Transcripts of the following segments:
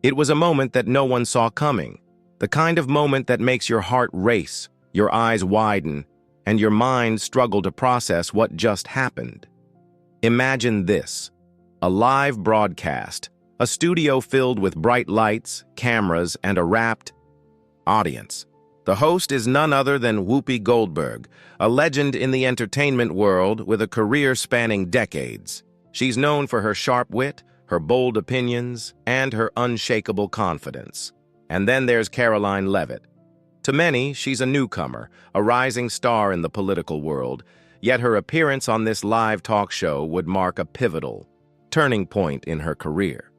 It was a moment that no one saw coming, the kind of moment that makes your heart race, your eyes widen, and your mind struggle to process what just happened. Imagine this: a live broadcast, a studio filled with bright lights, cameras, and a rapt audience. The host is none other than Whoopi Goldberg, a legend in the entertainment world with a career spanning decades. She's known for her sharp wit, her bold opinions, and her unshakable confidence. And then there's Karoline Leavitt. To many, she's a newcomer, a rising star in the political world, yet her appearance on this live talk show would mark a pivotal turning point in her career.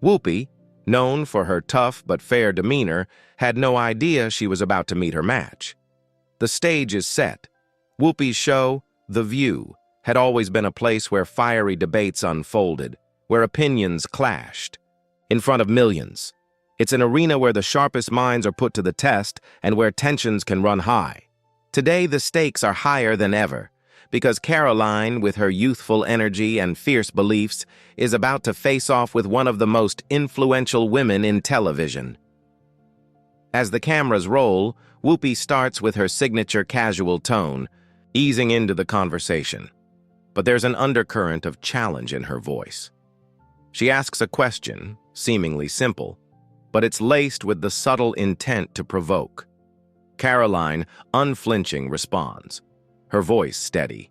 Whoopi, known for her tough but fair demeanor, had no idea she was about to meet her match. The stage is set. Whoopi's show, The View, had always been a place where fiery debates unfolded, where opinions clashed, in front of millions. It's an arena where the sharpest minds are put to the test and where tensions can run high. Today, the stakes are higher than ever, because Karoline, with her youthful energy and fierce beliefs, is about to face off with one of the most influential women in television. As the cameras roll, Whoopi starts with her signature casual tone, easing into the conversation. But there's an undercurrent of challenge in her voice. She asks a question, seemingly simple, but it's laced with the subtle intent to provoke. Karoline, unflinching, responds, her voice steady.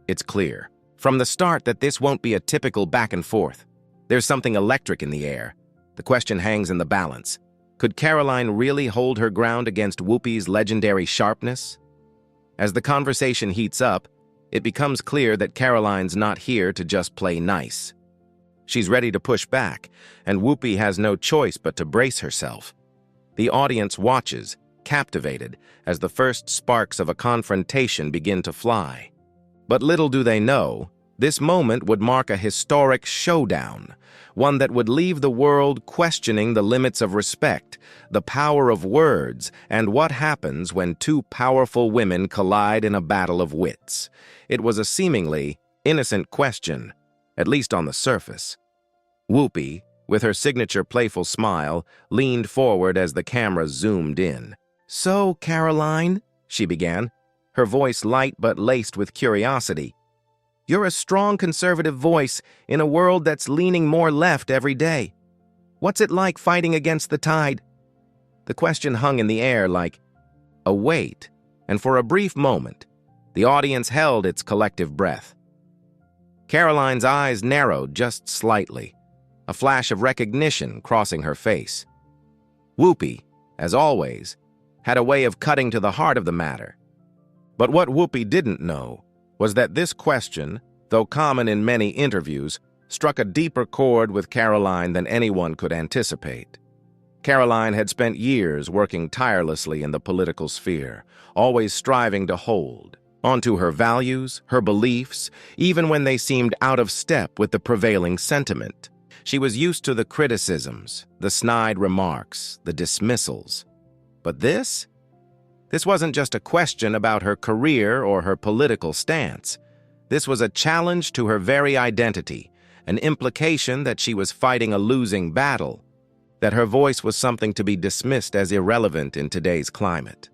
It's clear from the start that this won't be a typical back and forth. There's something electric in the air. The question hangs in the balance. Could Karoline really hold her ground against Whoopi's legendary sharpness? As the conversation heats up, it becomes clear that Karoline's not here to just play nice. She's ready to push back, and Whoopi has no choice but to brace herself. The audience watches, captivated, as the first sparks of a confrontation begin to fly. But little do they know, this moment would mark a historic showdown, one that would leave the world questioning the limits of respect, the power of words, and what happens when two powerful women collide in a battle of wits. It was a seemingly innocent question, at least on the surface. Whoopi, with her signature playful smile, leaned forward as the camera zoomed in. "So, Karoline," she began, her voice light but laced with curiosity, "you're a strong conservative voice in a world that's leaning more left every day. What's it like fighting against the tide?" The question hung in the air like a weight, and for a brief moment, the audience held its collective breath. Karoline's eyes narrowed just slightly, a flash of recognition crossing her face. Whoopi, as always, had a way of cutting to the heart of the matter. But what Whoopi didn't know was that this question, though common in many interviews, struck a deeper chord with Karoline than anyone could anticipate. Karoline had spent years working tirelessly in the political sphere, always striving to hold onto her values, her beliefs, even when they seemed out of step with the prevailing sentiment. She was used to the criticisms, the snide remarks, the dismissals. But this wasn't just a question about her career or her political stance. This was a challenge to her very identity, an implication that she was fighting a losing battle, that her voice was something to be dismissed as irrelevant in today's climate.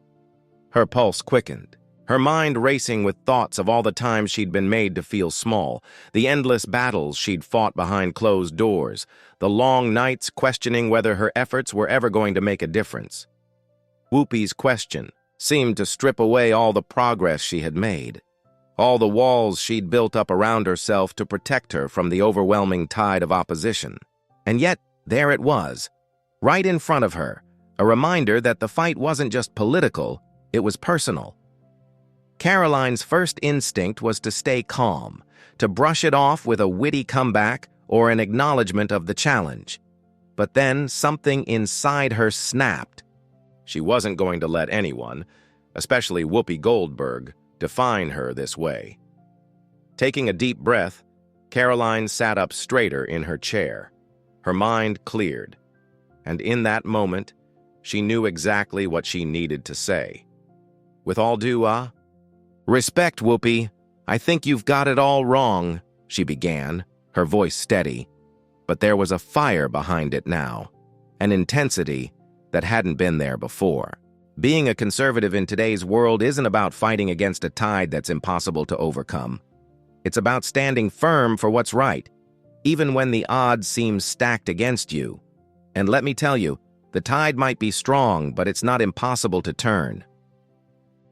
Her pulse quickened, her mind racing with thoughts of all the times she'd been made to feel small, the endless battles she'd fought behind closed doors, the long nights questioning whether her efforts were ever going to make a difference. Whoopi's question seemed to strip away all the progress she had made, all the walls she'd built up around herself to protect her from the overwhelming tide of opposition. And yet, there it was, right in front of her, a reminder that the fight wasn't just political, it was personal. Karoline's first instinct was to stay calm, to brush it off with a witty comeback or an acknowledgement of the challenge. But then something inside her snapped. She wasn't going to let anyone, especially Whoopi Goldberg, define her this way. Taking a deep breath, Karoline sat up straighter in her chair. Her mind cleared, and in that moment, she knew exactly what she needed to say. With all due respect, Whoopi, I think you've got it all wrong, she began, her voice steady. But there was a fire behind it now, an intensity that hadn't been there before. Being a conservative in today's world isn't about fighting against a tide that's impossible to overcome. It's about standing firm for what's right, even when the odds seem stacked against you. And let me tell you, the tide might be strong, but it's not impossible to turn.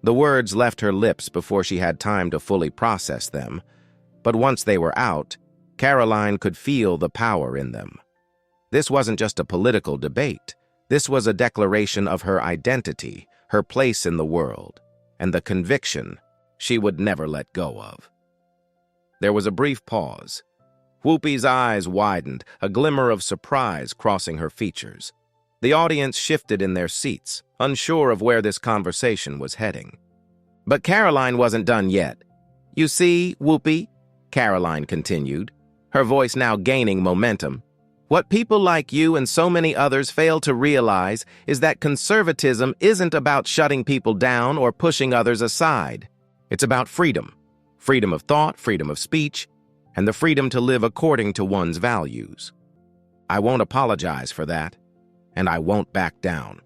The words left her lips before she had time to fully process them, but once they were out, Karoline could feel the power in them. This wasn't just a political debate. This was a declaration of her identity, her place in the world, and the conviction she would never let go of. There was a brief pause. Whoopi's eyes widened, a glimmer of surprise crossing her features. The audience shifted in their seats, unsure of where this conversation was heading. But Karoline wasn't done yet. "You see, Whoopi," Karoline continued, her voice now gaining momentum, "what people like you and so many others fail to realize is that conservatism isn't about shutting people down or pushing others aside. It's about freedom. Freedom of thought, freedom of speech, and the freedom to live according to one's values. I won't apologize for that, and I won't back down."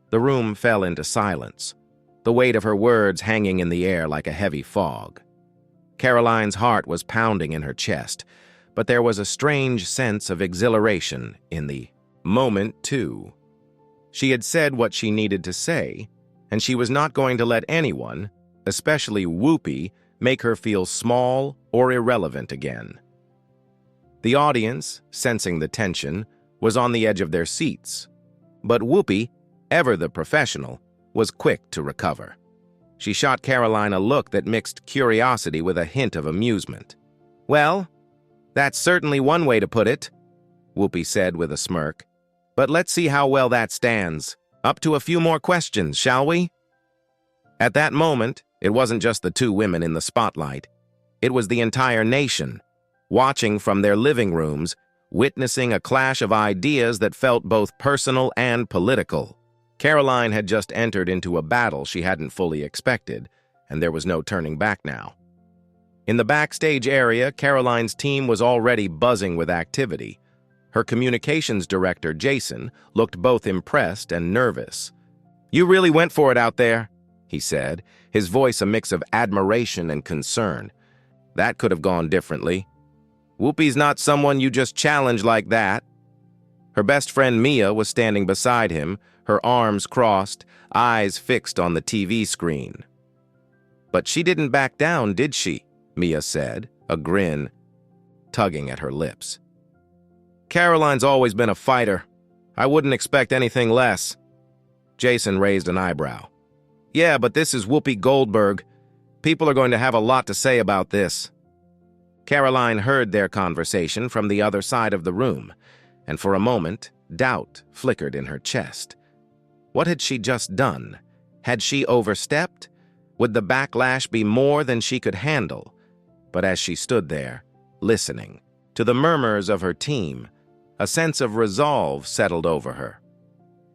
The room fell into silence, the weight of her words hanging in the air like a heavy fog. Karoline's heart was pounding in her chest, but there was a strange sense of exhilaration in the moment, too. She had said what she needed to say, and she was not going to let anyone, especially Whoopi, make her feel small or irrelevant again. The audience, sensing the tension, was on the edge of their seats, but Whoopi, ever the professional, was quick to recover. She shot Karoline a look that mixed curiosity with a hint of amusement. "Well, that's certainly one way to put it," Whoopi said with a smirk. "But let's see how well that stands. Up to a few more questions, shall we?" At that moment, it wasn't just the two women in the spotlight. It was the entire nation, watching from their living rooms, witnessing a clash of ideas that felt both personal and political. Karoline had just entered into a battle she hadn't fully expected, and there was no turning back now. In the backstage area, Karoline's team was already buzzing with activity. Her communications director, Jason, looked both impressed and nervous. "You really went for it out there," he said, his voice a mix of admiration and concern. "That could have gone differently. Whoopi's not someone you just challenge like that." Her best friend Mia was standing beside him, her arms crossed, eyes fixed on the TV screen. "But she didn't back down, did she?" Mia said, a grin tugging at her lips. "Karoline's always been a fighter. I wouldn't expect anything less." Jason raised an eyebrow. "Yeah, but this is Whoopi Goldberg. People are going to have a lot to say about this." Karoline heard their conversation from the other side of the room, and for a moment, doubt flickered in her chest. What had she just done? Had she overstepped? Would the backlash be more than she could handle? But as she stood there, listening to the murmurs of her team, a sense of resolve settled over her.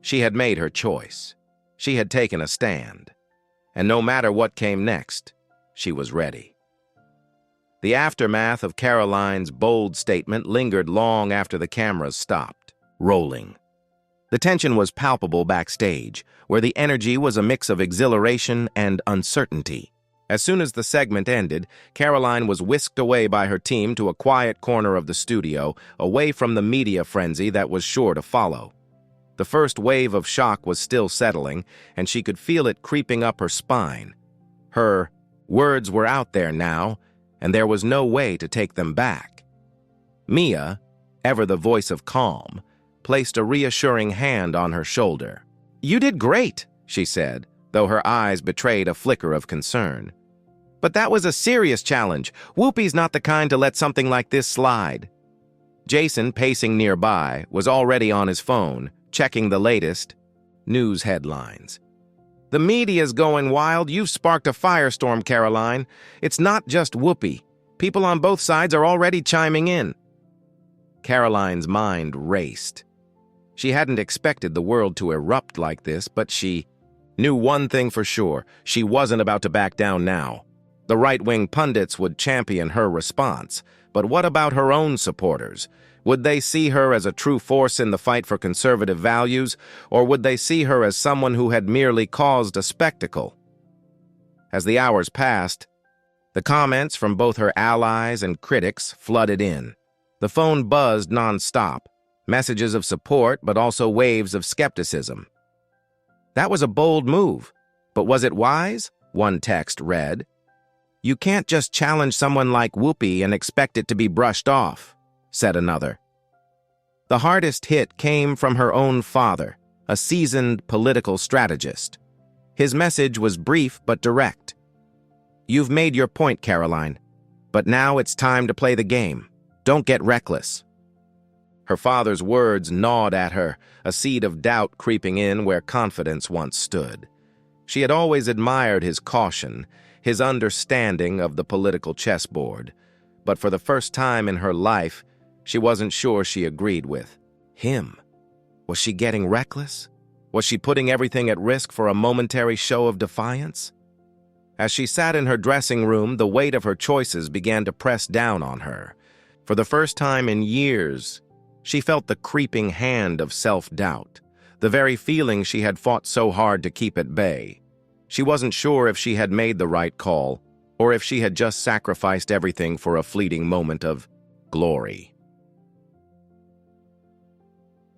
She had made her choice. She had taken a stand. And no matter what came next, she was ready. The aftermath of Karoline's bold statement lingered long after the cameras stopped, rolling. The tension was palpable backstage, where the energy was a mix of exhilaration and uncertainty. As soon as the segment ended, Karoline was whisked away by her team to a quiet corner of the studio, away from the media frenzy that was sure to follow. The first wave of shock was still settling, and she could feel it creeping up her spine. Her words were out there now, and there was no way to take them back. Mia, ever the voice of calm, placed a reassuring hand on her shoulder. "You did great," she said, though her eyes betrayed a flicker of concern. "But that was a serious challenge. Whoopi's not the kind to let something like this slide." Jason, pacing nearby, was already on his phone, checking the latest news headlines. "The media's going wild. You've sparked a firestorm, Karoline. It's not just Whoopi. People on both sides are already chiming in." Karoline's mind raced. She hadn't expected the world to erupt like this, but she knew one thing for sure. She wasn't about to back down now. The right-wing pundits would champion her response, but what about her own supporters? Would they see her as a true force in the fight for conservative values, or would they see her as someone who had merely caused a spectacle? As the hours passed, the comments from both her allies and critics flooded in. The phone buzzed nonstop, messages of support but also waves of skepticism. That was a bold move, but was it wise? One text read. You can't just challenge someone like Whoopi and expect it to be brushed off, said another. The hardest hit came from her own father, a seasoned political strategist. His message was brief but direct. You've made your point, Karoline, but now it's time to play the game. Don't get reckless. Her father's words gnawed at her, a seed of doubt creeping in where confidence once stood. She had always admired his caution, his understanding of the political chessboard, but for the first time in her life, she wasn't sure she agreed with him. Was she getting reckless? Was she putting everything at risk for a momentary show of defiance? As she sat in her dressing room, the weight of her choices began to press down on her. For the first time in years, she felt the creeping hand of self-doubt, the very feeling she had fought so hard to keep at bay. She wasn't sure if she had made the right call, or if she had just sacrificed everything for a fleeting moment of glory.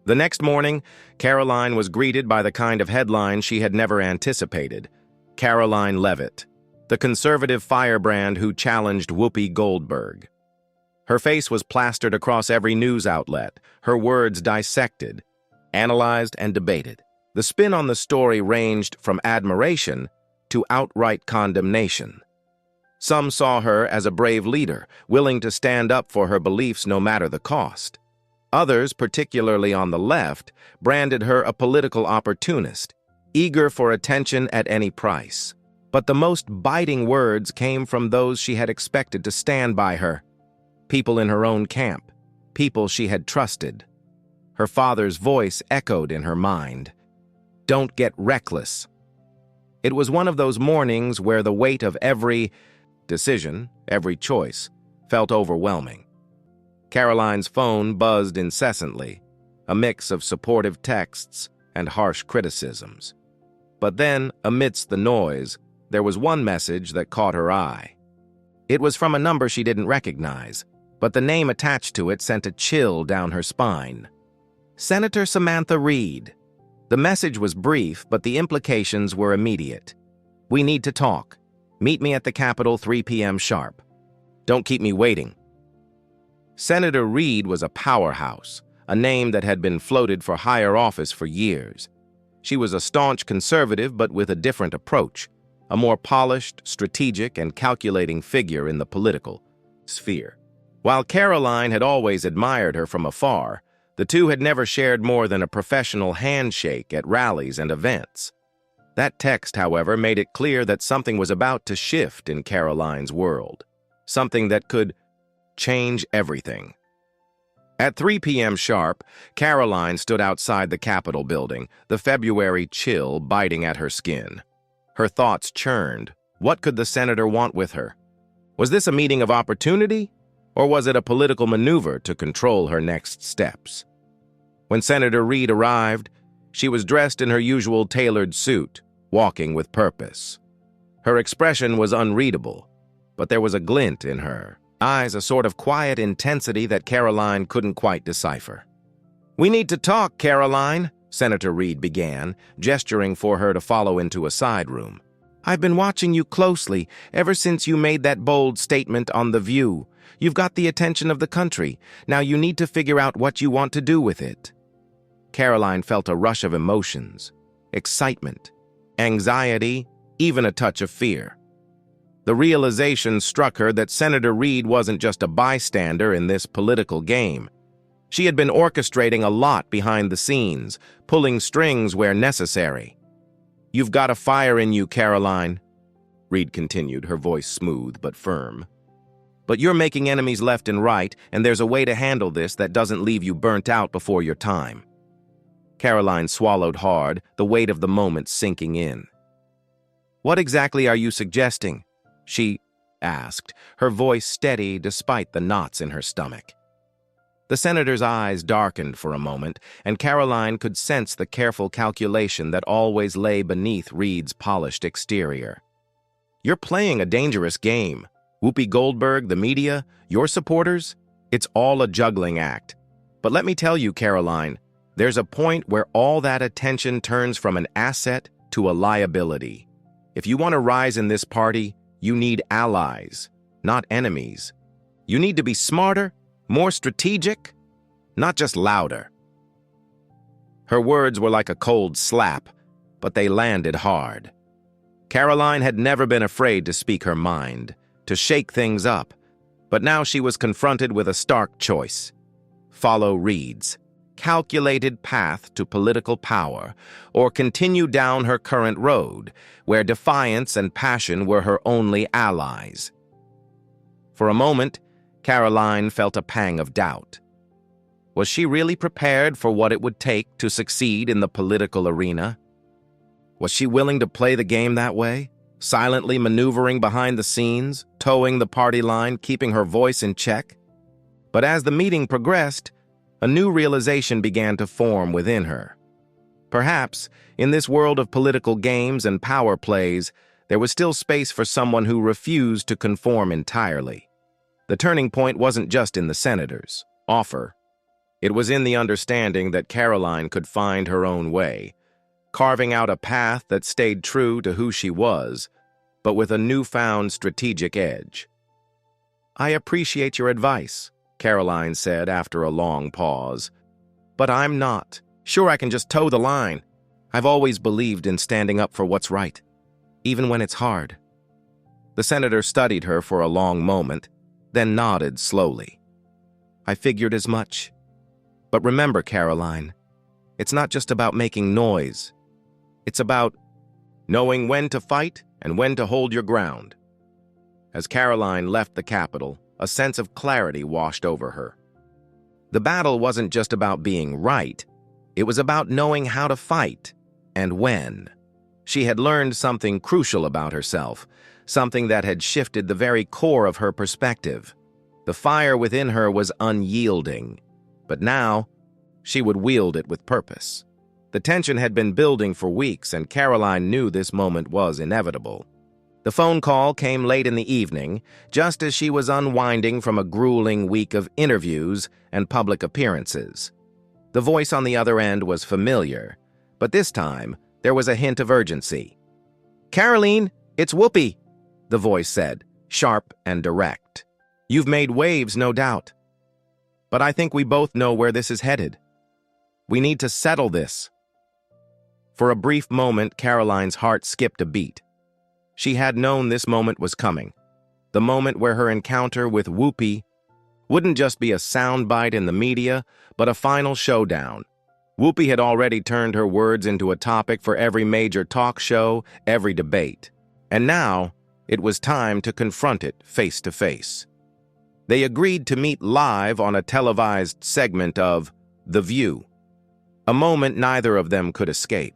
The next morning, Karoline was greeted by the kind of headline she had never anticipated. Karoline Leavitt, the conservative firebrand who challenged Whoopi Goldberg. Her face was plastered across every news outlet, her words dissected, analyzed, and debated. The spin on the story ranged from admiration to outright condemnation. Some saw her as a brave leader, willing to stand up for her beliefs no matter the cost. Others, particularly on the left, branded her a political opportunist, eager for attention at any price. But the most biting words came from those she had expected to stand by her. People in her own camp, people she had trusted. Her father's voice echoed in her mind. Don't get reckless. It was one of those mornings where the weight of every decision, every choice, felt overwhelming. Karoline's phone buzzed incessantly, a mix of supportive texts and harsh criticisms. But then, amidst the noise, there was one message that caught her eye. It was from a number she didn't recognize, but the name attached to it sent a chill down her spine. Senator Samantha Reed. The message was brief, but the implications were immediate. We need to talk. Meet me at the Capitol 3 p.m. sharp. Don't keep me waiting. Senator Reed was a powerhouse, a name that had been floated for higher office for years. She was a staunch conservative, but with a different approach, a more polished, strategic, and calculating figure in the political sphere. While Karoline had always admired her from afar, the two had never shared more than a professional handshake at rallies and events. That text, however, made it clear that something was about to shift in Karoline's world, something that could change everything. At 3 p.m. sharp, Karoline stood outside the Capitol building, the February chill biting at her skin. Her thoughts churned. What could the senator want with her? Was this a meeting of opportunity? Or was it a political maneuver to control her next steps? When Senator Reed arrived, she was dressed in her usual tailored suit, walking with purpose. Her expression was unreadable, but there was a glint in her eyes, a sort of quiet intensity that Karoline couldn't quite decipher. We need to talk, Karoline, Senator Reed began, gesturing for her to follow into a side room. I've been watching you closely ever since you made that bold statement on The View. You've got the attention of the country. Now you need to figure out what you want to do with it. Karoline felt a rush of emotions, excitement, anxiety, even a touch of fear. The realization struck her that Senator Reed wasn't just a bystander in this political game. She had been orchestrating a lot behind the scenes, pulling strings where necessary. You've got a fire in you, Karoline, Reed continued, her voice smooth but firm. But you're making enemies left and right, and there's a way to handle this that doesn't leave you burnt out before your time. Karoline swallowed hard, the weight of the moment sinking in. What exactly are you suggesting? She asked, her voice steady despite the knots in her stomach. The senator's eyes darkened for a moment, and Karoline could sense the careful calculation that always lay beneath Reed's polished exterior. "You're playing a dangerous game. Whoopi Goldberg, the media, your supporters, it's all a juggling act. But let me tell you, Karoline, there's a point where all that attention turns from an asset to a liability. If you want to rise in this party, you need allies, not enemies. You need to be smarter, more strategic, not just louder." Her words were like a cold slap, but they landed hard. Karoline had never been afraid to speak her mind, to shake things up, but now she was confronted with a stark choice: follow Reed's calculated path to political power, or continue down her current road, where defiance and passion were her only allies. For a moment, Karoline felt a pang of doubt. Was she really prepared for what it would take to succeed in the political arena? Was she willing to play the game that way, silently maneuvering behind the scenes, towing the party line, keeping her voice in check? But as the meeting progressed, a new realization began to form within her. Perhaps, in this world of political games and power plays, there was still space for someone who refused to conform entirely. The turning point wasn't just in the senator's offer. It was in the understanding that Karoline could find her own way, carving out a path that stayed true to who she was, but with a newfound strategic edge. "I appreciate your advice," Karoline said after a long pause. "But I'm not sure I can just toe the line. I've always believed in standing up for what's right, even when it's hard." The senator studied her for a long moment, then nodded slowly. "I figured as much. But remember, Karoline, it's not just about making noise. It's about knowing when to fight and when to hold your ground." As Karoline left the Capitol, a sense of clarity washed over her. The battle wasn't just about being right, it was about knowing how to fight and when. She had learned something crucial about herself, something that had shifted the very core of her perspective. The fire within her was unyielding, but now she would wield it with purpose. The tension had been building for weeks, and Karoline knew this moment was inevitable. The phone call came late in the evening, just as she was unwinding from a grueling week of interviews and public appearances. The voice on the other end was familiar, but this time there was a hint of urgency. "Karoline, it's Whoopi," the voice said, sharp and direct. "You've made waves, no doubt. But I think we both know where this is headed. We need to settle this." For a brief moment, Karoline's heart skipped a beat. She had known this moment was coming, the moment where her encounter with Whoopi wouldn't just be a soundbite in the media, but a final showdown. Whoopi had already turned her words into a topic for every major talk show, every debate. And now, it was time to confront it face to face. They agreed to meet live on a televised segment of The View, a moment neither of them could escape.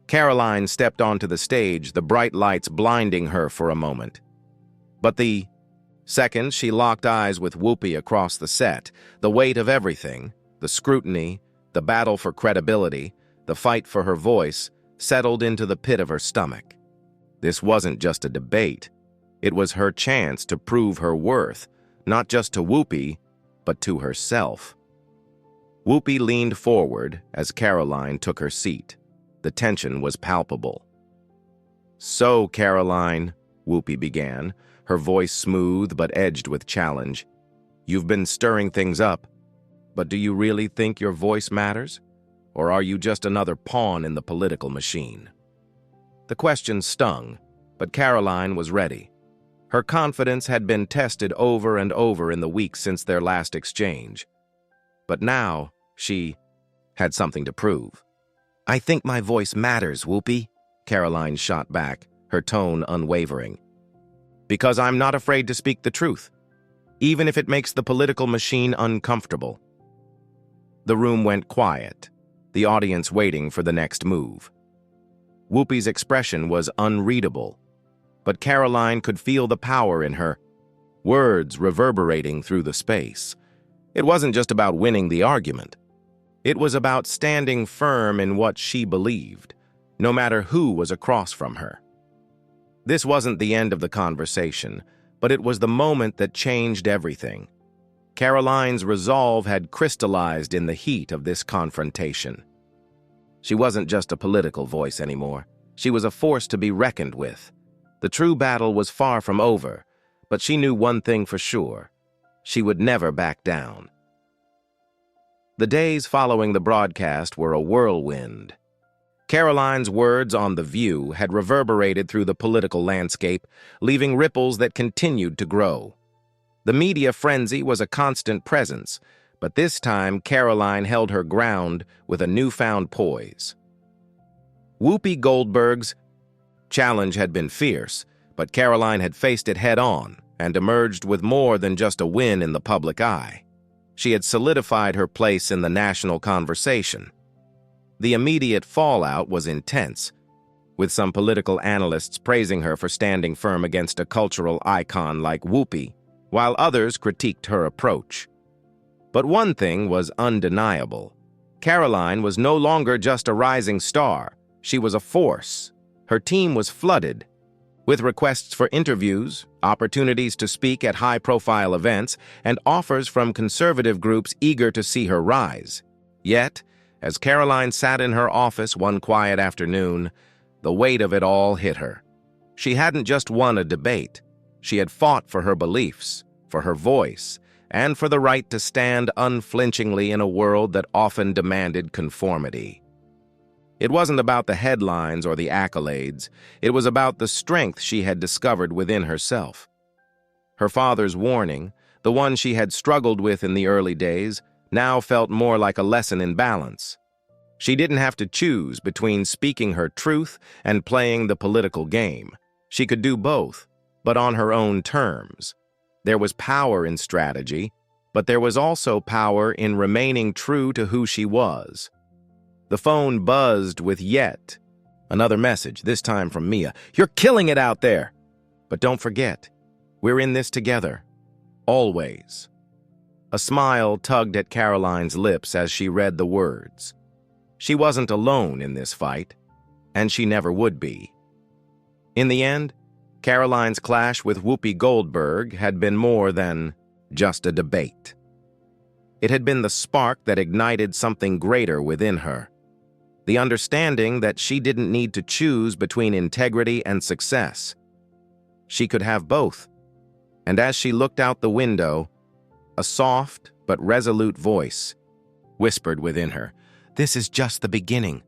Karoline stepped onto the stage, the bright lights blinding her for a moment. But the second she locked eyes with Whoopi across the set, the weight of everything, the scrutiny, the battle for credibility, the fight for her voice, settled into the pit of her stomach. This wasn't just a debate. It was her chance to prove her worth, not just to Whoopi, but to herself. Whoopi leaned forward as Karoline took her seat. The tension was palpable. "So, Karoline," Whoopi began, her voice smooth but edged with challenge, "you've been stirring things up, but do you really think your voice matters? Or are you just another pawn in the political machine?" The question stung, but Karoline was ready. Her confidence had been tested over and over in the weeks since their last exchange. But now, she had something to prove. "I think my voice matters, Whoopi," Karoline shot back, her tone unwavering. "Because I'm not afraid to speak the truth, even if it makes the political machine uncomfortable." The room went quiet, the audience waiting for the next move. Whoopi's expression was unreadable, but Karoline could feel the power in her, words reverberating through the space. It wasn't just about winning the argument. It was about standing firm in what she believed, no matter who was across from her. This wasn't the end of the conversation, but it was the moment that changed everything. Karoline's resolve had crystallized in the heat of this confrontation. She wasn't just a political voice anymore. She was a force to be reckoned with. The true battle was far from over, but she knew one thing for sure. She would never back down. The days following the broadcast were a whirlwind. Karoline's words on The View had reverberated through the political landscape, leaving ripples that continued to grow. The media frenzy was a constant presence, but this time Karoline held her ground with a newfound poise. Whoopi Goldberg's challenge had been fierce, but Karoline had faced it head-on and emerged with more than just a win in the public eye. She had solidified her place in the national conversation. The immediate fallout was intense, with some political analysts praising her for standing firm against a cultural icon like Whoopi, while others critiqued her approach. But one thing was undeniable. Karoline was no longer just a rising star. She was a force. Her team was flooded with requests for interviews, opportunities to speak at high-profile events, and offers from conservative groups eager to see her rise. Yet, as Karoline sat in her office one quiet afternoon, the weight of it all hit her. She hadn't just won a debate. She had fought for her beliefs, for her voice, and for the right to stand unflinchingly in a world that often demanded conformity. It wasn't about the headlines or the accolades. It was about the strength she had discovered within herself. Her father's warning, the one she had struggled with in the early days, now felt more like a lesson in balance. She didn't have to choose between speaking her truth and playing the political game. She could do both, but on her own terms. There was power in strategy, but there was also power in remaining true to who she was. The phone buzzed with yet another message, this time from Mia. "You're killing it out there! But don't forget, we're in this together. Always." A smile tugged at Karoline's lips as she read the words. She wasn't alone in this fight, and she never would be. In the end, Karoline's clash with Whoopi Goldberg had been more than just a debate. It had been the spark that ignited something greater within her. The understanding that she didn't need to choose between integrity and success. She could have both. And as she looked out the window, a soft but resolute voice whispered within her, "This is just the beginning.